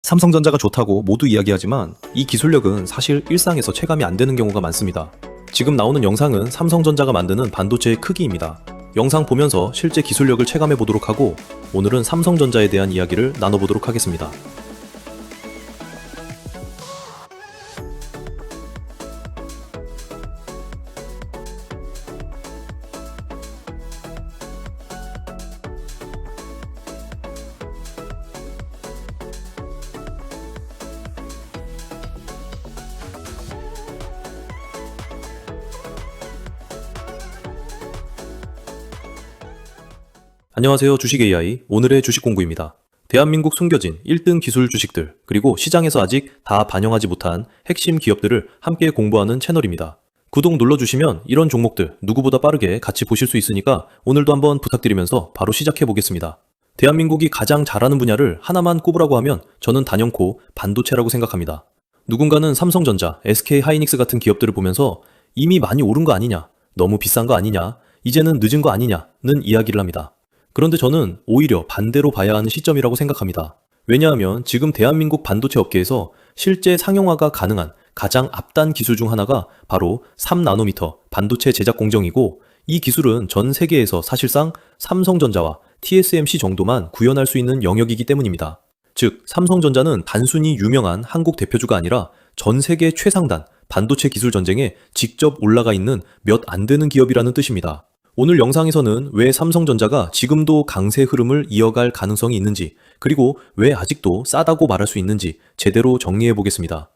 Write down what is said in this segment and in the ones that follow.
삼성전자가 좋다고 모두 이야기하지만 이 기술력은 사실 일상에서 체감이 안 되는 경우가 많습니다. 지금 나오는 영상은 삼성전자가 만드는 반도체의 크기입니다. 영상 보면서 실제 기술력을 체감해 보도록 하고 오늘은 삼성전자에 대한 이야기를 나눠보도록 하겠습니다. 안녕하세요. 주식 AI 오늘의 주식 공부입니다. 대한민국 숨겨진 1등 기술 주식들 그리고 시장에서 아직 다 반영하지 못한 핵심 기업들을 함께 공부하는 채널입니다. 구독 눌러주시면 이런 종목들 누구보다 빠르게 같이 보실 수 있으니까 오늘도 한번 부탁드리면서 바로 시작해 보겠습니다. 대한민국이 가장 잘하는 분야를 하나만 꼽으라고 하면 저는 단연코 반도체라고 생각합니다. 누군가는 삼성전자, SK하이닉스 같은 기업들을 보면서 이미 많이 오른 거 아니냐, 너무 비싼 거 아니냐, 이제는 늦은 거 아니냐는 이야기를 합니다. 그런데 저는 오히려 반대로 봐야 하는 시점이라고 생각합니다. 왜냐하면 지금 대한민국 반도체 업계에서 실제 상용화가 가능한 가장 앞단 기술 중 하나가 바로 3나노미터 반도체 제작 공정이고 이 기술은 전 세계에서 사실상 삼성전자와 TSMC 정도만 구현할 수 있는 영역이기 때문입니다. 즉, 삼성전자는 단순히 유명한 한국 대표주가 아니라 전 세계 최상단 반도체 기술 전쟁에 직접 올라가 있는 몇 안 되는 기업이라는 뜻입니다. 오늘 영상에서는 왜 삼성전자가 지금도 강세 흐름을 이어갈 가능성이 있는지, 그리고 왜 아직도 싸다고 말할 수 있는지 제대로 정리해 보겠습니다.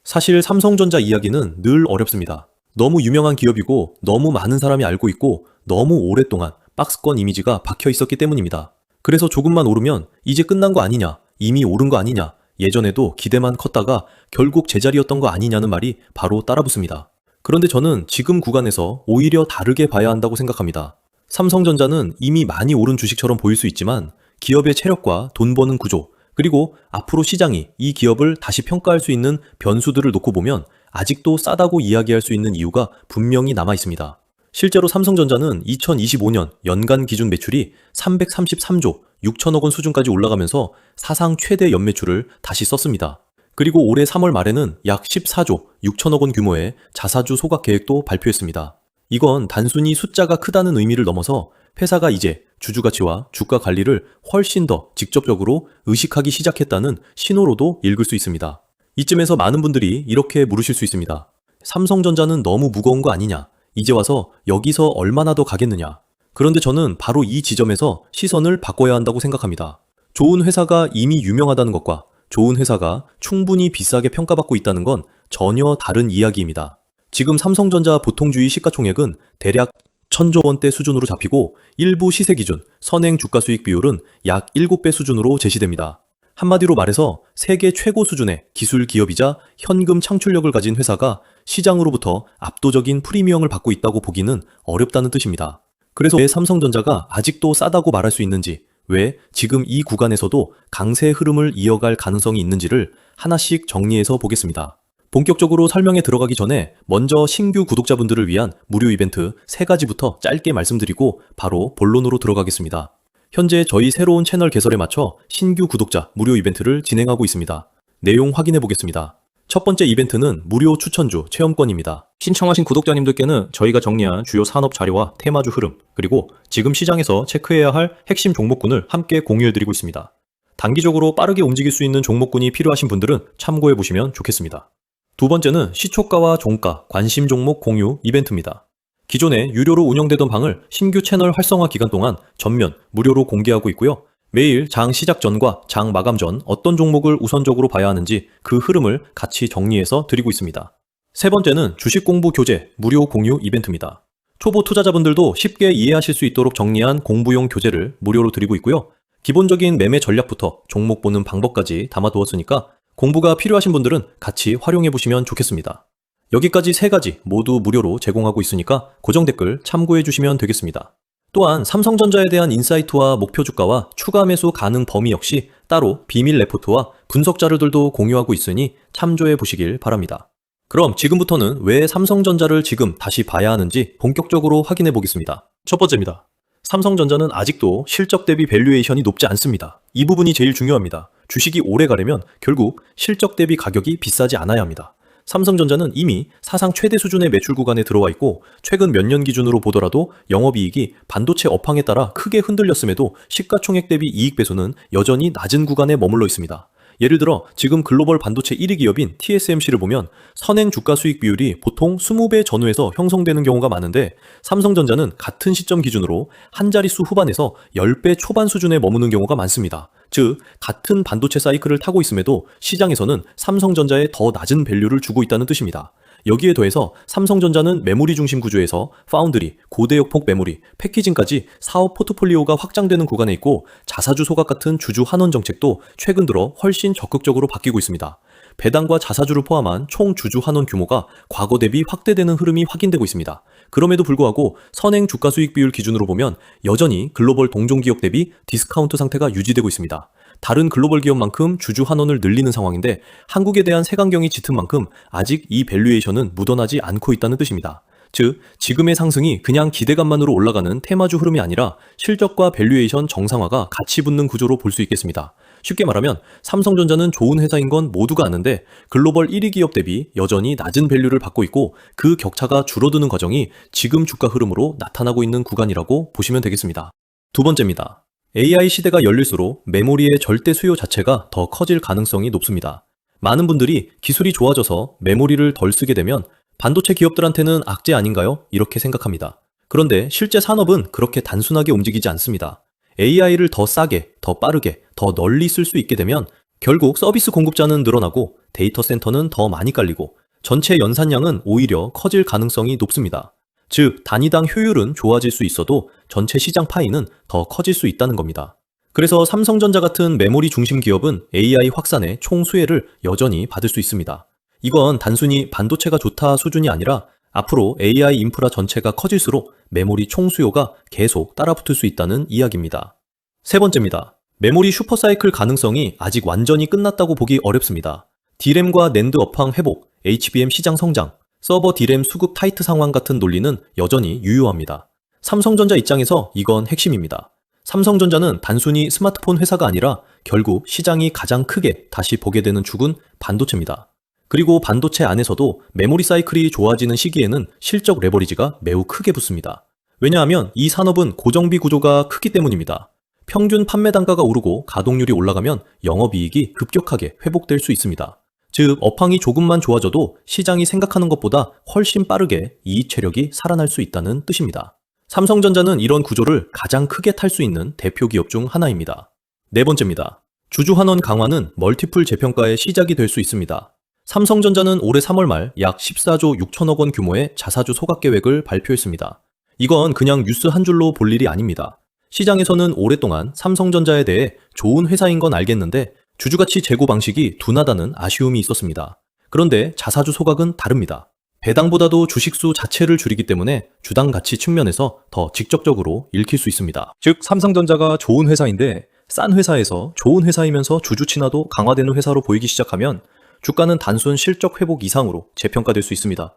사실 삼성전자 이야기는 늘 어렵습니다. 너무 유명한 기업이고 너무 많은 사람이 알고 있고 너무 오랫동안 박스권 이미지가 박혀 있었기 때문입니다. 그래서 조금만 오르면 이제 끝난 거 아니냐, 이미 오른 거 아니냐, 예전에도 기대만 컸다가 결국 제자리였던 거 아니냐는 말이 바로 따라붙습니다. 그런데 저는 지금 구간에서 오히려 다르게 봐야 한다고 생각합니다. 삼성전자는 이미 많이 오른 주식처럼 보일 수 있지만 기업의 체력과 돈 버는 구조, 그리고 앞으로 시장이 이 기업을 다시 평가할 수 있는 변수들을 놓고 보면 아직도 싸다고 이야기할 수 있는 이유가 분명히 남아 있습니다. 실제로 삼성전자는 2025년 연간 기준 매출이 333조 6천억 원 수준까지 올라가면서 사상 최대 연매출을 다시 썼습니다. 그리고 올해 3월 말에는 약 14조 6천억 원 규모의 자사주 소각 계획도 발표했습니다. 이건 단순히 숫자가 크다는 의미를 넘어서 회사가 이제 주주가치와 주가 관리를 훨씬 더 직접적으로 의식하기 시작했다는 신호로도 읽을 수 있습니다. 이쯤에서 많은 분들이 이렇게 물으실 수 있습니다. 삼성전자는 너무 무거운 거 아니냐? 이제 와서 여기서 얼마나 더 가겠느냐? 그런데 저는 바로 이 지점에서 시선을 바꿔야 한다고 생각합니다. 좋은 회사가 이미 유명하다는 것과 좋은 회사가 충분히 비싸게 평가받고 있다는 건 전혀 다른 이야기입니다. 지금 삼성전자 보통주의 시가총액은 대략 1000조 원대 수준으로 잡히고 일부 시세 기준 선행 주가 수익 비율은 약 7배 수준으로 제시됩니다. 한마디로 말해서 세계 최고 수준의 기술 기업이자 현금 창출력을 가진 회사가 시장으로부터 압도적인 프리미엄을 받고 있다고 보기는 어렵다는 뜻입니다. 그래서 왜 삼성전자가 아직도 싸다고 말할 수 있는지, 왜 지금 이 구간에서도 강세 흐름을 이어갈 가능성이 있는지를 하나씩 정리해서 보겠습니다. 본격적으로 설명에 들어가기 전에 먼저 신규 구독자분들을 위한 무료 이벤트 3가지부터 짧게 말씀드리고 바로 본론으로 들어가겠습니다. 현재 저희 새로운 채널 개설에 맞춰 신규 구독자 무료 이벤트를 진행하고 있습니다. 내용 확인해 보겠습니다. 첫 번째 이벤트는 무료 추천주 체험권입니다. 신청하신 구독자님들께는 저희가 정리한 주요 산업 자료와 테마주 흐름, 그리고 지금 시장에서 체크해야 할 핵심 종목군을 함께 공유해드리고 있습니다. 단기적으로 빠르게 움직일 수 있는 종목군이 필요하신 분들은 참고해보시면 좋겠습니다. 두 번째는 시초가와 종가, 관심 종목 공유 이벤트입니다. 기존에 유료로 운영되던 방을 신규 채널 활성화 기간 동안 전면 무료로 공개하고 있고요. 매일 장 시작 전과 장 마감 전 어떤 종목을 우선적으로 봐야 하는지 그 흐름을 같이 정리해서 드리고 있습니다. 세 번째는 주식 공부 교재 무료 공유 이벤트입니다. 초보 투자자분들도 쉽게 이해하실 수 있도록 정리한 공부용 교재를 무료로 드리고 있고요. 기본적인 매매 전략부터 종목 보는 방법까지 담아두었으니까 공부가 필요하신 분들은 같이 활용해 보시면 좋겠습니다. 여기까지 3가지 모두 무료로 제공하고 있으니까 고정 댓글 참고해 주시면 되겠습니다. 또한 삼성전자에 대한 인사이트와 목표 주가와 추가 매수 가능 범위 역시 따로 비밀 레포트와 분석 자료들도 공유하고 있으니 참조해 보시길 바랍니다. 그럼 지금부터는 왜 삼성전자를 지금 다시 봐야 하는지 본격적으로 확인해 보겠습니다. 첫 번째입니다. 삼성전자는 아직도 실적 대비 밸류에이션이 높지 않습니다. 이 부분이 제일 중요합니다. 주식이 오래 가려면 결국 실적 대비 가격이 비싸지 않아야 합니다. 삼성전자는 이미 사상 최대 수준의 매출 구간에 들어와 있고 최근 몇 년 기준으로 보더라도 영업이익이 반도체 업황에 따라 크게 흔들렸음에도 시가총액 대비 이익 배수는 여전히 낮은 구간에 머물러 있습니다. 예를 들어 지금 글로벌 반도체 1위 기업인 TSMC를 보면 선행 주가 수익 비율이 보통 20배 전후에서 형성되는 경우가 많은데 삼성전자는 같은 시점 기준으로 한 자릿수 후반에서 10배 초반 수준에 머무는 경우가 많습니다. 즉 같은 반도체 사이클을 타고 있음에도 시장에서는 삼성전자에 더 낮은 밸류를 주고 있다는 뜻입니다. 여기에 더해서 삼성전자는 메모리 중심 구조에서 파운드리, 고대역폭 메모리, 패키징까지 사업 포트폴리오가 확장되는 구간에 있고 자사주 소각 같은 주주 환원 정책도 최근 들어 훨씬 적극적으로 바뀌고 있습니다. 배당과 자사주를 포함한 총 주주 환원 규모가 과거 대비 확대되는 흐름이 확인되고 있습니다. 그럼에도 불구하고 선행 주가 수익 비율 기준으로 보면 여전히 글로벌 동종 기업 대비 디스카운트 상태가 유지되고 있습니다. 다른 글로벌 기업만큼 주주 환원을 늘리는 상황인데 한국에 대한 색안경이 짙은 만큼 아직 이 밸류에이션은 묻어나지 않고 있다는 뜻입니다. 즉, 지금의 상승이 그냥 기대감만으로 올라가는 테마주 흐름이 아니라 실적과 밸류에이션 정상화가 같이 붙는 구조로 볼 수 있겠습니다. 쉽게 말하면 삼성전자는 좋은 회사인 건 모두가 아는데 글로벌 1위 기업 대비 여전히 낮은 밸류를 받고 있고 그 격차가 줄어드는 과정이 지금 주가 흐름으로 나타나고 있는 구간이라고 보시면 되겠습니다. 두 번째입니다. AI 시대가 열릴수록 메모리의 절대 수요 자체가 더 커질 가능성이 높습니다. 많은 분들이 기술이 좋아져서 메모리를 덜 쓰게 되면 반도체 기업들한테는 악재 아닌가요? 이렇게 생각합니다. 그런데 실제 산업은 그렇게 단순하게 움직이지 않습니다. AI를 더 싸게, 더 빠르게, 더 널리 쓸 수 있게 되면 결국 서비스 공급자는 늘어나고 데이터 센터는 더 많이 깔리고 전체 연산량은 오히려 커질 가능성이 높습니다. 즉, 단위당 효율은 좋아질 수 있어도 전체 시장 파이는 더 커질 수 있다는 겁니다. 그래서 삼성전자 같은 메모리 중심 기업은 AI 확산의 총 수혜를 여전히 받을 수 있습니다. 이건 단순히 반도체가 좋다 수준이 아니라 앞으로 AI 인프라 전체가 커질수록 메모리 총 수요가 계속 따라붙을 수 있다는 이야기입니다. 세 번째입니다. 메모리 슈퍼사이클 가능성이 아직 완전히 끝났다고 보기 어렵습니다. D램과 낸드 업황 회복, HBM 시장 성장, 서버 D램 수급 타이트 상황 같은 논리는 여전히 유효합니다. 삼성전자 입장에서 이건 핵심입니다. 삼성전자는 단순히 스마트폰 회사가 아니라 결국 시장이 가장 크게 다시 보게 되는 축은 반도체입니다. 그리고 반도체 안에서도 메모리 사이클이 좋아지는 시기에는 실적 레버리지가 매우 크게 붙습니다. 왜냐하면 이 산업은 고정비 구조가 크기 때문입니다. 평균 판매 단가가 오르고 가동률이 올라가면 영업이익이 급격하게 회복될 수 있습니다. 즉, 업황이 조금만 좋아져도 시장이 생각하는 것보다 훨씬 빠르게 이익 체력이 살아날 수 있다는 뜻입니다. 삼성전자는 이런 구조를 가장 크게 탈 수 있는 대표 기업 중 하나입니다. 네 번째입니다. 주주 환원 강화는 멀티플 재평가의 시작이 될 수 있습니다. 삼성전자는 올해 3월 말 약 14조 6천억 원 규모의 자사주 소각 계획을 발표했습니다. 이건 그냥 뉴스 한 줄로 볼 일이 아닙니다. 시장에서는 오랫동안 삼성전자에 대해 좋은 회사인 건 알겠는데 주주가치 재고 방식이 둔하다는 아쉬움이 있었습니다. 그런데 자사주 소각은 다릅니다. 배당보다도 주식수 자체를 줄이기 때문에 주당 가치 측면에서 더 직접적으로 읽힐 수 있습니다. 즉, 삼성전자가 좋은 회사인데 싼 회사에서 좋은 회사이면서 주주 친화도 강화되는 회사로 보이기 시작하면 주가는 단순 실적 회복 이상으로 재평가될 수 있습니다.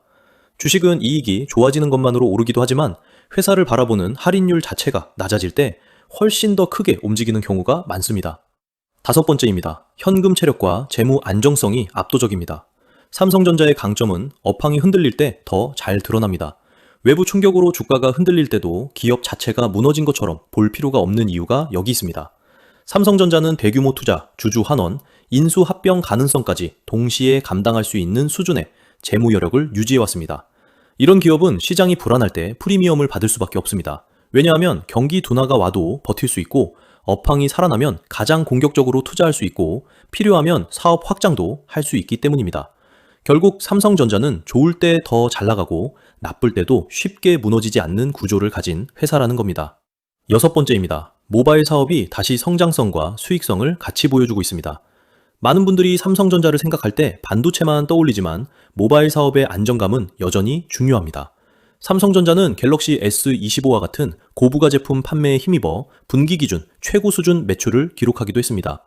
주식은 이익이 좋아지는 것만으로 오르기도 하지만 회사를 바라보는 할인율 자체가 낮아질 때 훨씬 더 크게 움직이는 경우가 많습니다. 다섯 번째입니다. 현금 체력과 재무 안정성이 압도적입니다. 삼성전자의 강점은 업황이 흔들릴 때 더 잘 드러납니다. 외부 충격으로 주가가 흔들릴 때도 기업 자체가 무너진 것처럼 볼 필요가 없는 이유가 여기 있습니다. 삼성전자는 대규모 투자, 주주 환원, 인수 합병 가능성까지 동시에 감당할 수 있는 수준의 재무 여력을 유지해왔습니다. 이런 기업은 시장이 불안할 때 프리미엄을 받을 수밖에 없습니다. 왜냐하면 경기 둔화가 와도 버틸 수 있고 업황이 살아나면 가장 공격적으로 투자할 수 있고 필요하면 사업 확장도 할 수 있기 때문입니다. 결국 삼성전자는 좋을 때 더 잘 나가고 나쁠 때도 쉽게 무너지지 않는 구조를 가진 회사라는 겁니다. 여섯 번째입니다. 모바일 사업이 다시 성장성과 수익성을 같이 보여주고 있습니다. 많은 분들이 삼성전자를 생각할 때 반도체만 떠올리지만 모바일 사업의 안정감은 여전히 중요합니다. 삼성전자는 갤럭시 S25와 같은 고부가 제품 판매에 힘입어 분기 기준 최고 수준 매출을 기록하기도 했습니다.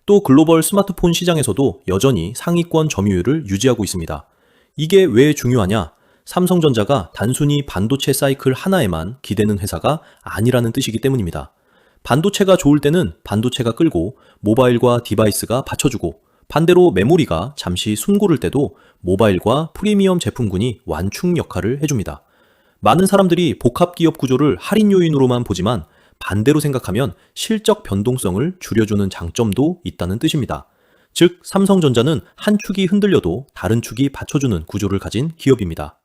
또 글로벌 스마트폰 시장에서도 여전히 상위권 점유율을 유지하고 있습니다. 이게 왜 중요하냐? 삼성전자가 단순히 반도체 사이클 하나에만 기대는 회사가 아니라는 뜻이기 때문입니다. 반도체가 좋을 때는 반도체가 끌고 모바일과 디바이스가 받쳐주고, 반대로 메모리가 잠시 숨 고를 때도 모바일과 프리미엄 제품군이 완충 역할을 해줍니다. 많은 사람들이 복합 기업 구조를 할인 요인으로만 보지만 반대로 생각하면 실적 변동성을 줄여주는 장점도 있다는 뜻입니다. 즉, 삼성전자는 한 축이 흔들려도 다른 축이 받쳐주는 구조를 가진 기업입니다.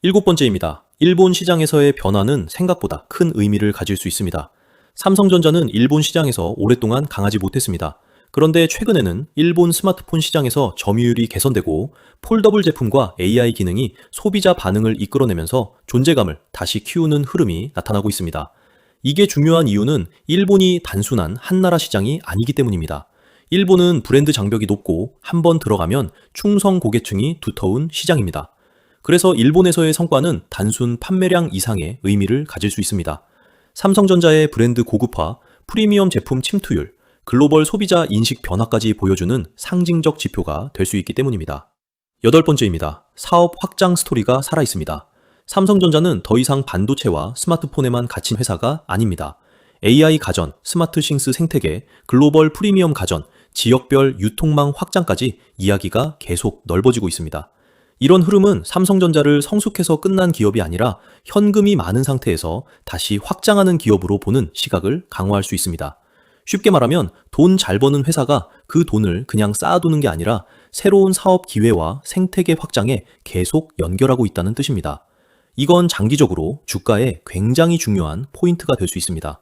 7번째입니다. 일본 시장에서의 변화는 생각보다 큰 의미를 가질 수 있습니다. 삼성전자는 일본 시장에서 오랫동안 강하지 못했습니다. 그런데 최근에는 일본 스마트폰 시장에서 점유율이 개선되고 폴더블 제품과 AI 기능이 소비자 반응을 이끌어내면서 존재감을 다시 키우는 흐름이 나타나고 있습니다. 이게 중요한 이유는 일본이 단순한 한나라 시장이 아니기 때문입니다. 일본은 브랜드 장벽이 높고 한번 들어가면 충성 고객층이 두터운 시장입니다. 그래서 일본에서의 성과는 단순 판매량 이상의 의미를 가질 수 있습니다. 삼성전자의 브랜드 고급화, 프리미엄 제품 침투율, 글로벌 소비자 인식 변화까지 보여주는 상징적 지표가 될 수 있기 때문입니다. 8번째입니다. 사업 확장 스토리가 살아있습니다. 삼성전자는 더 이상 반도체와 스마트폰에만 갇힌 회사가 아닙니다. AI 가전, 스마트싱스 생태계, 글로벌 프리미엄 가전, 지역별 유통망 확장까지 이야기가 계속 넓어지고 있습니다. 이런 흐름은 삼성전자를 성숙해서 끝난 기업이 아니라 현금이 많은 상태에서 다시 확장하는 기업으로 보는 시각을 강화할 수 있습니다. 쉽게 말하면 돈 잘 버는 회사가 그 돈을 그냥 쌓아두는 게 아니라 새로운 사업 기회와 생태계 확장에 계속 연결하고 있다는 뜻입니다. 이건 장기적으로 주가에 굉장히 중요한 포인트가 될 수 있습니다.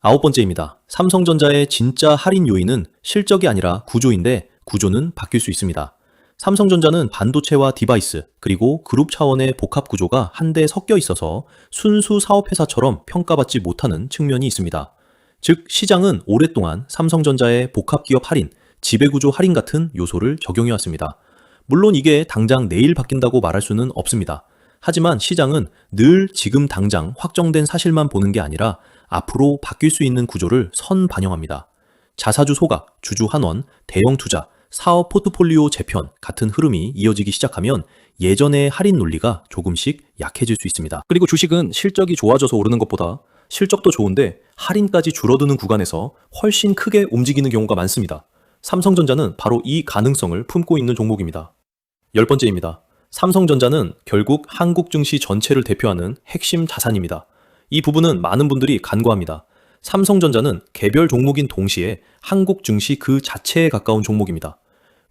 9번째입니다. 삼성전자의 진짜 할인 요인은 실적이 아니라 구조인데 구조는 바뀔 수 있습니다. 삼성전자는 반도체와 디바이스, 그리고 그룹 차원의 복합 구조가 한데 섞여 있어서 순수 사업회사처럼 평가받지 못하는 측면이 있습니다. 즉, 시장은 오랫동안 삼성전자의 복합기업 할인, 지배구조 할인 같은 요소를 적용해왔습니다. 물론 이게 당장 내일 바뀐다고 말할 수는 없습니다. 하지만 시장은 늘 지금 당장 확정된 사실만 보는 게 아니라 앞으로 바뀔 수 있는 구조를 선반영합니다. 자사주 소각, 주주 환원, 대형 투자, 사업 포트폴리오 재편 같은 흐름이 이어지기 시작하면 예전의 할인 논리가 조금씩 약해질 수 있습니다. 그리고 주식은 실적이 좋아져서 오르는 것보다 실적도 좋은데 할인까지 줄어드는 구간에서 훨씬 크게 움직이는 경우가 많습니다. 삼성전자는 바로 이 가능성을 품고 있는 종목입니다. 10번째입니다. 삼성전자는 결국 한국 증시 전체를 대표하는 핵심 자산입니다. 이 부분은 많은 분들이 간과합니다. 삼성전자는 개별 종목인 동시에 한국 증시 그 자체에 가까운 종목입니다.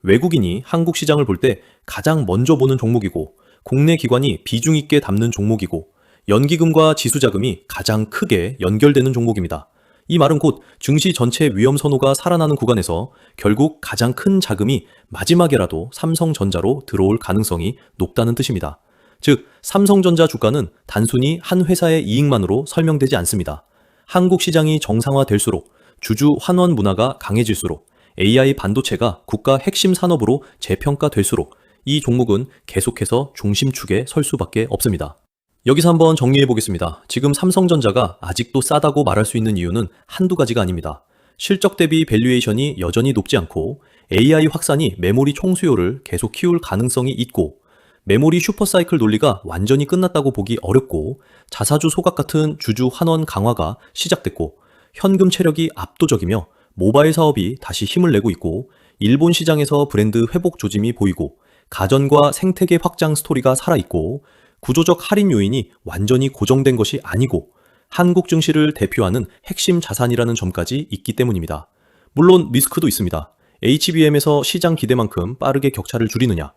외국인이 한국 시장을 볼 때 가장 먼저 보는 종목이고, 국내 기관이 비중 있게 담는 종목이고, 연기금과 지수자금이 가장 크게 연결되는 종목입니다. 이 말은 곧 증시 전체 위험 선호가 살아나는 구간에서 결국 가장 큰 자금이 마지막에라도 삼성전자로 들어올 가능성이 높다는 뜻입니다. 즉, 삼성전자 주가는 단순히 한 회사의 이익만으로 설명되지 않습니다. 한국 시장이 정상화될수록, 주주 환원 문화가 강해질수록, AI 반도체가 국가 핵심 산업으로 재평가될수록 이 종목은 계속해서 중심축에 설 수밖에 없습니다. 여기서 한번 정리해 보겠습니다. 지금 삼성전자가 아직도 싸다고 말할 수 있는 이유는 한두 가지가 아닙니다. 실적 대비 밸류에이션이 여전히 높지 않고, AI 확산이 메모리 총수요를 계속 키울 가능성이 있고, 메모리 슈퍼사이클 논리가 완전히 끝났다고 보기 어렵고, 자사주 소각 같은 주주 환원 강화가 시작됐고, 현금 체력이 압도적이며 모바일 사업이 다시 힘을 내고 있고, 일본 시장에서 브랜드 회복 조짐이 보이고, 가전과 생태계 확장 스토리가 살아있고, 구조적 할인 요인이 완전히 고정된 것이 아니고 한국 증시를 대표하는 핵심 자산이라는 점까지 있기 때문입니다. 물론 리스크도 있습니다. HBM에서 시장 기대만큼 빠르게 격차를 줄이느냐,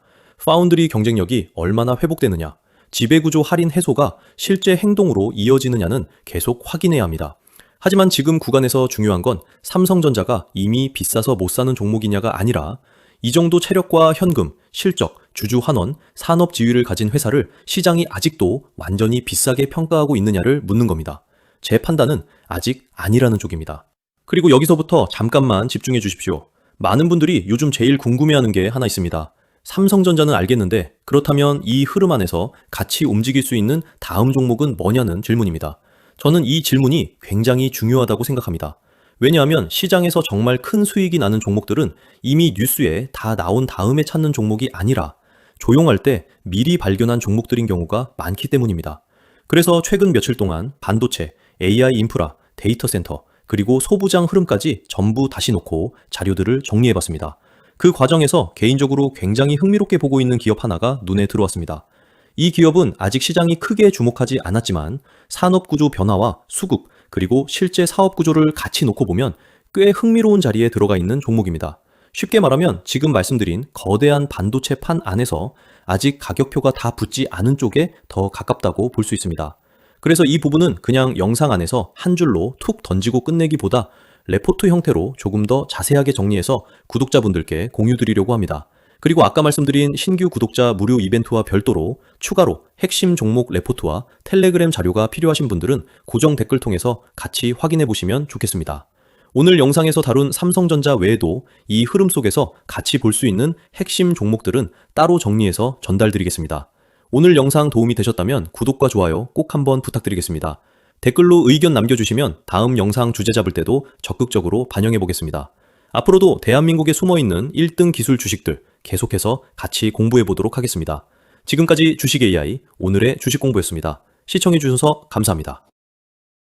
파운드리 경쟁력이 얼마나 회복되느냐, 지배구조 할인 해소가 실제 행동으로 이어지느냐는 계속 확인해야 합니다. 하지만 지금 구간에서 중요한 건 삼성전자가 이미 비싸서 못 사는 종목이냐가 아니라 이 정도 체력과 현금, 실적, 주주 환원, 산업 지위를 가진 회사를 시장이 아직도 완전히 비싸게 평가하고 있느냐를 묻는 겁니다. 제 판단은 아직 아니라는 쪽입니다. 그리고 여기서부터 잠깐만 집중해 주십시오. 많은 분들이 요즘 제일 궁금해하는 게 하나 있습니다. 삼성전자는 알겠는데 그렇다면 이 흐름 안에서 같이 움직일 수 있는 다음 종목은 뭐냐는 질문입니다. 저는 이 질문이 굉장히 중요하다고 생각합니다. 왜냐하면 시장에서 정말 큰 수익이 나는 종목들은 이미 뉴스에 다 나온 다음에 찾는 종목이 아니라 조용할 때 미리 발견한 종목들인 경우가 많기 때문입니다. 그래서 최근 며칠 동안 반도체, AI 인프라, 데이터 센터, 그리고 소부장 흐름까지 전부 다시 놓고 자료들을 정리해봤습니다. 그 과정에서 개인적으로 굉장히 흥미롭게 보고 있는 기업 하나가 눈에 들어왔습니다. 이 기업은 아직 시장이 크게 주목하지 않았지만 산업구조 변화와 수급, 그리고 실제 사업 구조를 같이 놓고 보면 꽤 흥미로운 자리에 들어가 있는 종목입니다. 쉽게 말하면 지금 말씀드린 거대한 반도체 판 안에서 아직 가격표가 다 붙지 않은 쪽에 더 가깝다고 볼 수 있습니다. 그래서 이 부분은 그냥 영상 안에서 한 줄로 툭 던지고 끝내기보다 레포트 형태로 조금 더 자세하게 정리해서 구독자분들께 공유드리려고 합니다. 그리고 아까 말씀드린 신규 구독자 무료 이벤트와 별도로 추가로 핵심 종목 레포트와 텔레그램 자료가 필요하신 분들은 고정 댓글 통해서 같이 확인해 보시면 좋겠습니다. 오늘 영상에서 다룬 삼성전자 외에도 이 흐름 속에서 같이 볼 수 있는 핵심 종목들은 따로 정리해서 전달드리겠습니다. 오늘 영상 도움이 되셨다면 구독과 좋아요 꼭 한번 부탁드리겠습니다. 댓글로 의견 남겨주시면 다음 영상 주제 잡을 때도 적극적으로 반영해 보겠습니다. 앞으로도 대한민국에 숨어있는 1등 기술 주식들 계속해서 같이 공부해 보도록 하겠습니다. 지금까지 주식 AI 오늘의 주식 공부였습니다. 시청해 주셔서 감사합니다.